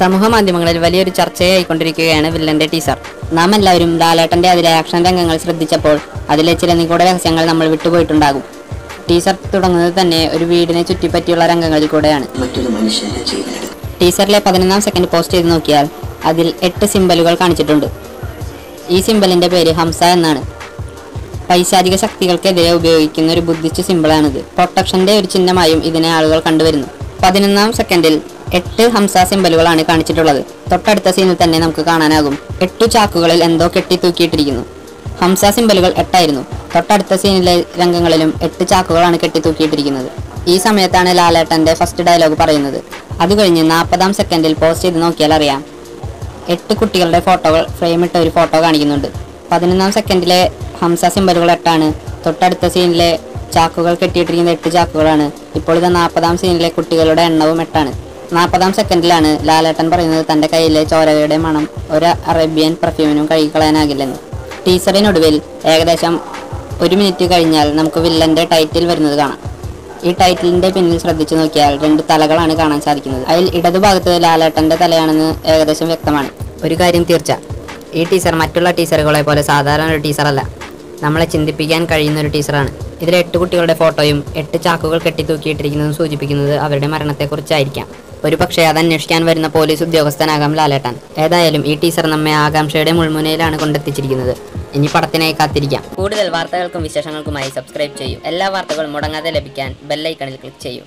സമൂഹ മാധ്യമങ്ങളിൽ വലിയൊരു ചർച്ചയായിക്കൊണ്ടിരിക്കുകയാണ് വില്ലന്റെ ടീസർ. നാം എല്ലാവരും ലാലേട്ടന്റെ അതിലെ ആക്ഷൻ രംഗങ്ങൾ ശ്രദ്ധിച്ചപ്പോൾ അതിലെ ചില നിഗൂഢ രഹസ്യങ്ങൾ നമ്മൾ വിട്ടുപോയിട്ടുണ്ടാകും. ടീസർ തുടങ്ങുന്നത് തന്നെ ഒരു വീടിനെ ചുറ്റിപ്പറ്റിയുള്ള രംഗങ്ങളിൽ കൂടെയാണ്. ടീസറിലെ 11ാം സെക്കൻഡ് പോസ്റ്റ് ചെയ്ത് നോക്കിയാൽ അതിൽ 8 സിംബലുകൾ കാണിച്ചിട്ടുണ്ട്. ഈ സിംബലിന്റെ പേര് ഹംസ എന്നാണ്. പൈശാചിക ശക്തികൾക്കെതിരെ ഉപയോഗിക്കുന്ന ഒരു ബുദ്ധിസ്റ്റ് സിംബിളാണിത്. പ്രൊട്ടക്ഷന്റെ ഒരു ചിഹ്നമായും ഇതിനെ ആളുകൾ കണ്ടുവരുന്നു. 11ാം സെക്കൻഡിൽ 8 ഹംസ സിംബലുകളാണ് കാണിച്ചിട്ടുള്ളത്. തൊട്ടടുത്ത സീനിൽ തന്നെ നമുക്ക് കാണാനാകും 8 ചാക്കുകളിൽ എന്തോ കെട്ടി തൂക്കിയിട്ടിരിക്കുന്നു. ഹംസ സിംബലുകൾ 8 ആയിരുന്നു. തൊട്ടടുത്ത സീനിലെ രംഗങ്ങളിലും 8 ചാക്കുകളാണ് കെട്ടി തൂക്കിയിട്ടിരിക്കുന്നത്. ഈ സമയത്താണ് ലാലേട്ടന്റെ ഫസ്റ്റ് ഡയലോഗ് പറയുന്നത്. അതുകഴിഞ്ഞ് 40ാം സെക്കൻഡിൽ പോസ്റ്റ് ചെയ്ത് നോക്കിയാൽ അറിയാം 8 കുട്ടികളുടെ ഫോട്ടോകൾ ഫ്രെയിമിട്ട ഒരു ഫോട്ടോ കാണിക്കുന്നുണ്ട്. 11ാം സെക്കൻഡിലെ ഹംസ സിംബലുകൾ 8 ആണ്. തൊട്ടടുത്ത സീനിലെ ചാക്കുകൾ കെട്ടിയിട്ടിരിക്കുന്ന 8 ചാക്കുകളാണ്. ഇപ്പോൾ ഇത് 40ാം സീനിലെ കുട്ടികളുടെ എണ്ണവും 8 ആണ്. 40ാം സെക്കൻഡിലാണ് ലാലേട്ടൻ പറയുന്നത് തന്റെ കയ്യിലെ ചോരയുടെ മണം ഒരു അറേബ്യൻ പെർഫ്യൂമിനും കഴുകിക്കളയാനാകില്ലെന്ന്. ടീസറിനൊടുവിൽ ഏകദേശം 1 മിനിറ്റ് കഴിഞ്ഞാൽ നമുക്ക് വില്ലന്റെ ടൈറ്റിൽ വരുന്നത് കാണാം. ഈ ടൈറ്റിലിന്റെ പിന്നിൽ ശ്രദ്ധിച്ചു നോക്കിയാൽ 2 തലകളാണ് കാണാൻ സാധിക്കുന്നത്. അതിൽ ഇടതുഭാഗത്ത് ലാലേട്ടന്റെ തലയാണെന്ന് ഏകദേശം വ്യക്തമാണ്. ഒരു കാര്യം തീർച്ച, ഈ ടീസർ മറ്റുള്ള ടീസറുകളെ പോലെ സാധാരണ ഒരു ടീസറല്ല, നമ്മളെ ചിന്തിപ്പിക്കാൻ കഴിയുന്ന ഒരു ടീസറാണ്. ഇതിൽ 8 കുട്ടികളുടെ ഫോട്ടോയും 8 ചാക്കുകൾ കെട്ടിത്തൂക്കിയിട്ടിരിക്കുന്നതും സൂചിപ്പിക്കുന്നത് അവരുടെ മരണത്തെക്കുറിച്ചായിരിക്കാം. ഒരു പക്ഷേ അത് അന്വേഷിക്കാൻ വരുന്ന പോലീസ് ഉദ്യോഗസ്ഥനാകാം ലാലേട്ടൻ. ഏതായാലും ഈ ടീസർ നമ്മെ ആകാംക്ഷയുടെ മുൾമുനയിലാണ് കൊണ്ടെത്തിച്ചിരിക്കുന്നത്. ഇനി പടത്തിനായി കാത്തിരിക്കാം. കൂടുതൽ വാർത്തകൾക്കും വിശേഷങ്ങൾക്കുമായി സബ്സ്ക്രൈബ് ചെയ്യൂ. എല്ലാ വാർത്തകളും മുടങ്ങാതെ ലഭിക്കാൻ ബെല്ലൈക്കണിൽ ക്ലിക്ക് ചെയ്യൂ.